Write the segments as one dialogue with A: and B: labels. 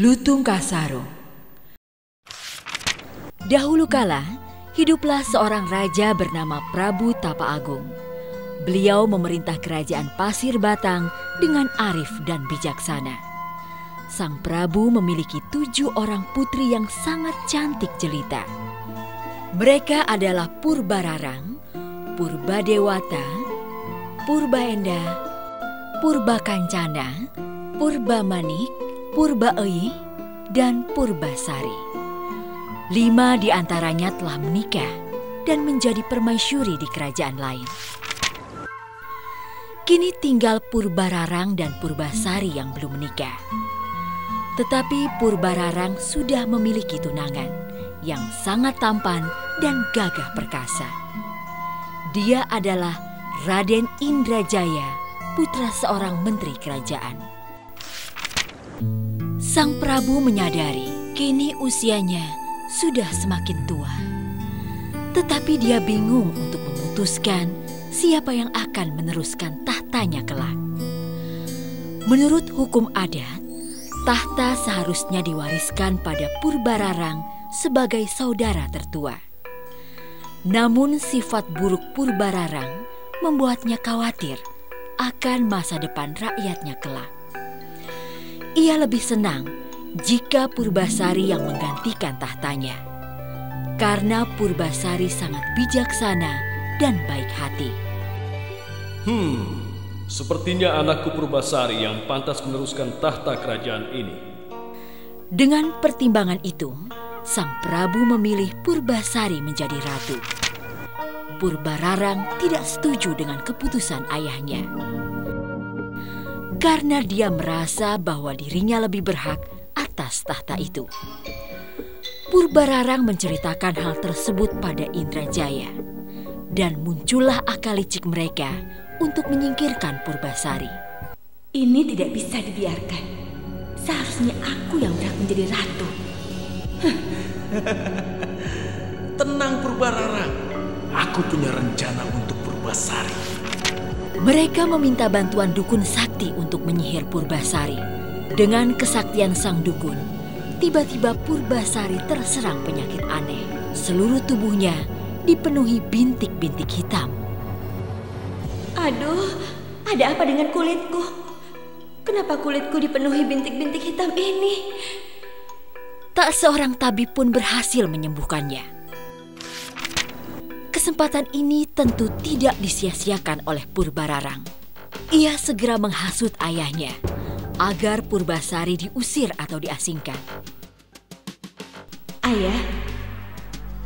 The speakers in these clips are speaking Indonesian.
A: Lutung Kasarung. Dahulu kala, hiduplah seorang raja bernama Prabu Tapa Agung. Beliau memerintah kerajaan Pasir Batang dengan arif dan bijaksana. Sang Prabu memiliki 7 orang putri yang sangat cantik jelita. Mereka adalah Purbararang, Purbadewata, Purbaenda, Purbakancana, Purbamanik, Purbaei, dan Purbasari. 5 di antaranya telah menikah dan menjadi permaisuri di kerajaan lain. Kini tinggal Purbararang dan Purbasari yang belum menikah. Tetapi Purbararang sudah memiliki tunangan yang sangat tampan dan gagah perkasa. Dia adalah Raden Indrajaya, putra seorang menteri kerajaan. Sang Prabu menyadari kini usianya sudah semakin tua. Tetapi dia bingung untuk memutuskan siapa yang akan meneruskan tahtanya kelak. Menurut hukum adat, tahta seharusnya diwariskan pada Purbararang sebagai saudara tertua. Namun sifat buruk Purbararang membuatnya khawatir akan masa depan rakyatnya kelak. Ia lebih senang jika Purbasari yang menggantikan tahtanya, karena Purbasari sangat bijaksana dan baik hati.
B: Sepertinya anakku Purbasari yang pantas meneruskan tahta kerajaan ini.
A: Dengan pertimbangan itu, sang Prabu memilih Purbasari menjadi ratu. Purbararang tidak setuju dengan keputusan ayahnya, karena dia merasa bahwa dirinya lebih berhak atas tahta itu. Purbararang menceritakan hal tersebut pada Indrajaya, dan muncullah akal licik mereka untuk menyingkirkan Purbasari.
C: Ini tidak bisa dibiarkan. Seharusnya aku yang berhak menjadi ratu.
D: Tenang Purbararang, aku punya rencana untuk Purbasari.
A: Mereka meminta bantuan dukun sakti untuk menyihir Purbasari. Dengan kesaktian sang dukun, tiba-tiba Purbasari terserang penyakit aneh. Seluruh tubuhnya dipenuhi bintik-bintik hitam.
C: Aduh, ada apa dengan kulitku? Kenapa kulitku dipenuhi bintik-bintik hitam ini?
A: Tak seorang tabib pun berhasil menyembuhkannya. Kesempatan ini tentu tidak disia-siakan oleh Purbararang. Ia segera menghasut ayahnya agar Purbasari diusir atau diasingkan.
C: Ayah,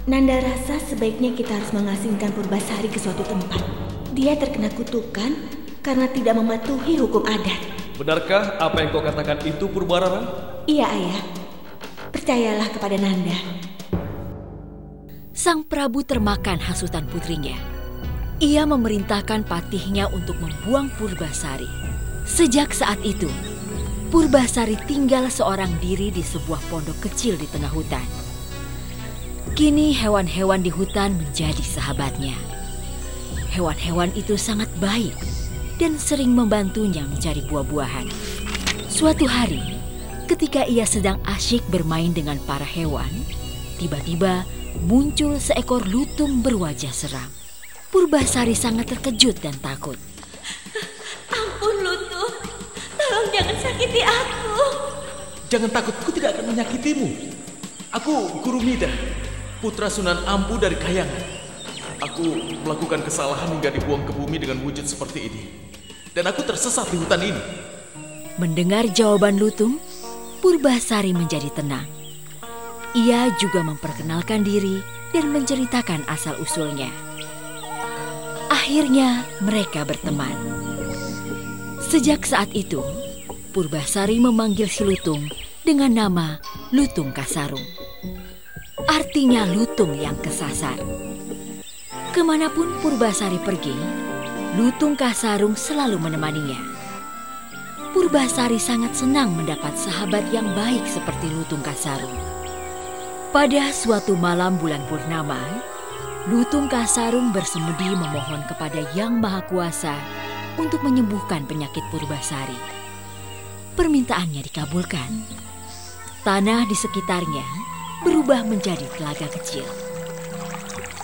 C: Nanda rasa sebaiknya kita harus mengasingkan Purbasari ke suatu tempat. Dia terkena kutukan karena tidak mematuhi hukum adat.
B: Benarkah apa yang kau katakan itu, Purbararang?
C: Iya, Ayah. Percayalah kepada Nanda.
A: Sang Prabu termakan hasutan putrinya. Ia memerintahkan patihnya untuk membuang Purbasari. Sejak saat itu, Purbasari tinggal seorang diri di sebuah pondok kecil di tengah hutan. Kini hewan-hewan di hutan menjadi sahabatnya. Hewan-hewan itu sangat baik dan sering membantunya mencari buah-buahan. Suatu hari, ketika ia sedang asyik bermain dengan para hewan, tiba-tiba muncul seekor lutung berwajah seram. Purbasari sangat terkejut dan takut.
C: Ampun lutung, tolong jangan sakiti aku.
D: Jangan takut, aku tidak akan menyakitimu. Aku Gurumida, putra Sunan Ampu dari Kayangan. Aku melakukan kesalahan hingga dibuang ke bumi dengan wujud seperti ini. Dan aku tersesat di hutan ini.
A: Mendengar jawaban lutung, Purbasari menjadi tenang. Ia juga memperkenalkan diri dan menceritakan asal-usulnya. Akhirnya mereka berteman. Sejak saat itu, Purbasari memanggil si lutung dengan nama Lutung Kasarung. Artinya lutung yang kesasar. Kemanapun Purbasari pergi, Lutung Kasarung selalu menemaninya. Purbasari sangat senang mendapat sahabat yang baik seperti Lutung Kasarung. Pada suatu malam bulan purnama, Lutung Kasarung bersemedi memohon kepada Yang Maha Kuasa untuk menyembuhkan penyakit Purbasari. Permintaannya dikabulkan. Tanah di sekitarnya berubah menjadi telaga kecil.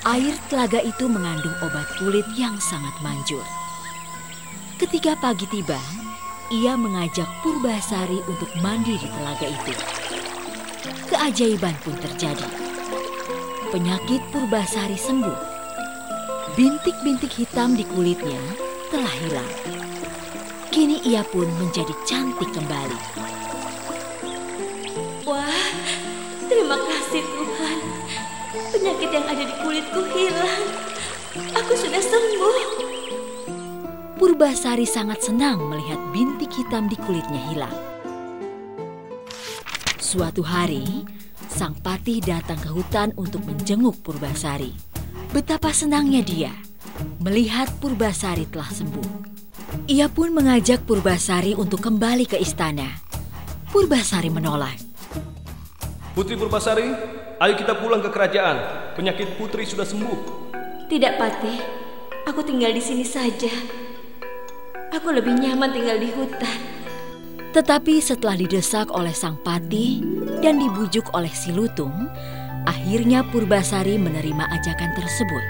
A: Air telaga itu mengandung obat kulit yang sangat manjur. Ketika pagi tiba, ia mengajak Purbasari untuk mandi di telaga itu. Keajaiban pun terjadi. Penyakit Purbasari sembuh. Bintik-bintik hitam di kulitnya telah hilang. Kini ia pun menjadi cantik kembali.
C: Wah, terima kasih Tuhan. Penyakit yang ada di kulitku hilang. Aku sudah sembuh.
A: Purbasari sangat senang melihat bintik hitam di kulitnya hilang. Suatu hari, sang patih datang ke hutan untuk menjenguk Purbasari. Betapa senangnya dia melihat Purbasari telah sembuh. Ia pun mengajak Purbasari untuk kembali ke istana. Purbasari menolak.
B: Putri Purbasari, ayo kita pulang ke kerajaan. Penyakit putri sudah sembuh.
C: Tidak, Patih. Aku tinggal di sini saja. Aku lebih nyaman tinggal di hutan.
A: Tetapi setelah didesak oleh sang patih dan dibujuk oleh si lutung, akhirnya Purbasari menerima ajakan tersebut.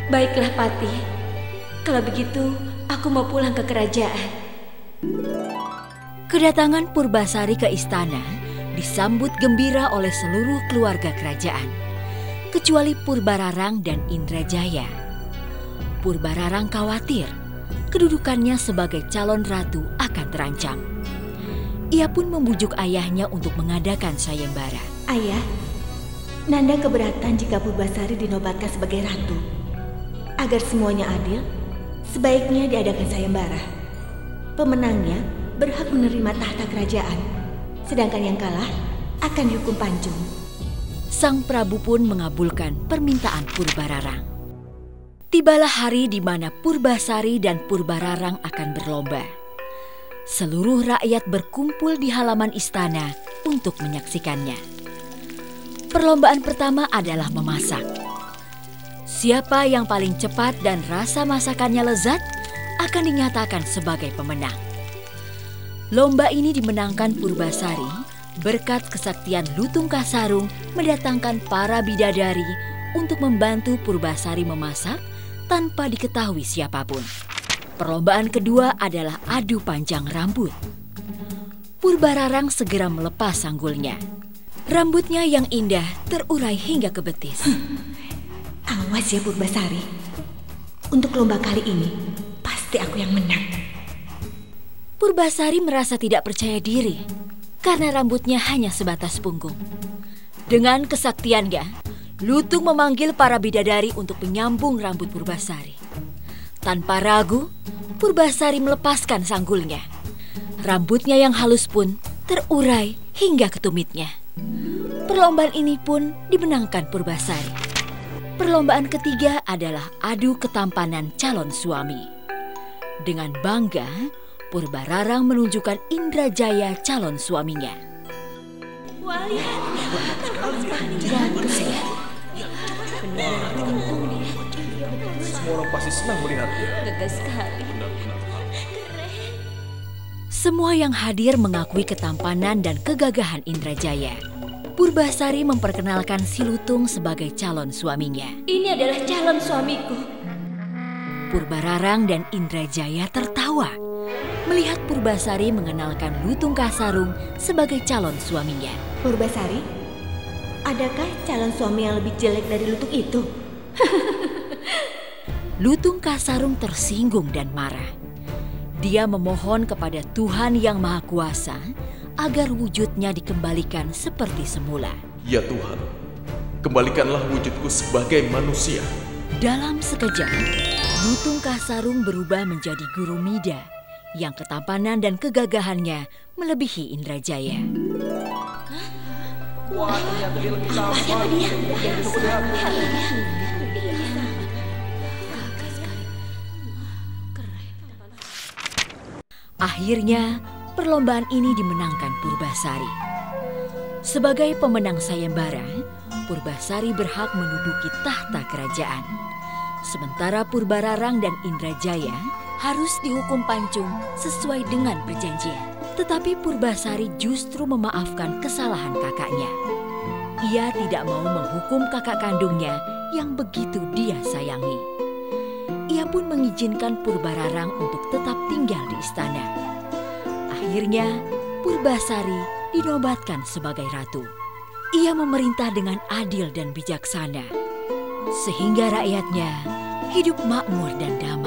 C: Baiklah, Patih. Kalau begitu, aku mau pulang ke kerajaan.
A: Kedatangan Purbasari ke istana disambut gembira oleh seluruh keluarga kerajaan, kecuali Purbararang dan Indrajaya. Purbararang khawatir kedudukannya sebagai calon ratu akan terancam. Ia pun membujuk ayahnya untuk mengadakan sayembara.
C: Ayah, Nanda keberatan jika Purbasari dinobatkan sebagai ratu. Agar semuanya adil, sebaiknya diadakan sayembara. Pemenangnya berhak menerima tahta kerajaan, sedangkan yang kalah akan dihukum pancung.
A: Sang Prabu pun mengabulkan permintaan Purbararang. Tibalah hari di mana Purbasari dan Purbararang akan berlomba. Seluruh rakyat berkumpul di halaman istana untuk menyaksikannya. Perlombaan pertama adalah memasak. Siapa yang paling cepat dan rasa masakannya lezat akan dinyatakan sebagai pemenang. Lomba ini dimenangkan Purbasari berkat kesaktian Lutung Kasarung mendatangkan para bidadari untuk membantu Purbasari memasak tanpa diketahui siapapun. Perlombaan kedua adalah adu panjang rambut. Purbararang segera melepas sanggulnya. Rambutnya yang indah terurai hingga ke betis.
C: Awas ya Purbasari. Untuk lomba kali ini, pasti aku yang menang.
A: Purbasari merasa tidak percaya diri karena rambutnya hanya sebatas punggung. Dengan kesaktiannya, Lutung memanggil para bidadari untuk menyambung rambut Purbasari. Tanpa ragu, Purbasari melepaskan sanggulnya. Rambutnya yang halus pun terurai hingga ke tumitnya. Perlombaan ini pun dimenangkan Purbasari. Perlombaan ketiga adalah adu ketampanan calon suami. Dengan bangga, Purbararang menunjukkan Indrajaya calon suaminya.
C: Wah, lihat.
B: Semua orang pasti senang melihatnya.
C: Gagah sekali.
A: Semua yang hadir mengakui ketampanan dan kegagahan Indrajaya. Purbasari memperkenalkan si Lutung sebagai calon suaminya.
C: Ini adalah calon suamiku.
A: Purbararang dan Indrajaya tertawa melihat Purbasari mengenalkan Lutung Kasarung sebagai calon suaminya.
C: Purbasari, adakah calon suami yang lebih jelek dari Lutung itu?
A: Lutung Kasarung tersinggung dan marah. Dia memohon kepada Tuhan Yang Maha Kuasa agar wujudnya dikembalikan seperti semula.
D: Ya Tuhan, kembalikanlah wujudku sebagai manusia.
A: Dalam sekejap, Lutung Kasarung berubah menjadi Guru Mida yang ketampanan dan kegagahannya melebihi Indrajaya.
B: Wah, ternyata dia lebih tampan.
C: Siapa dia?
A: Akhirnya, perlombaan ini dimenangkan Purbasari. Sebagai pemenang sayembara, Purbasari berhak menduduki tahta kerajaan. Sementara Purbararang dan Indrajaya harus dihukum pancung sesuai dengan perjanjian. Tetapi Purbasari justru memaafkan kesalahan kakaknya. Ia tidak mau menghukum kakak kandungnya yang begitu dia sayangi. Ia pun mengizinkan Purbararang untuk tetap tinggal di istana. Akhirnya, Purbasari dinobatkan sebagai ratu. Ia memerintah dengan adil dan bijaksana, sehingga rakyatnya hidup makmur dan damai.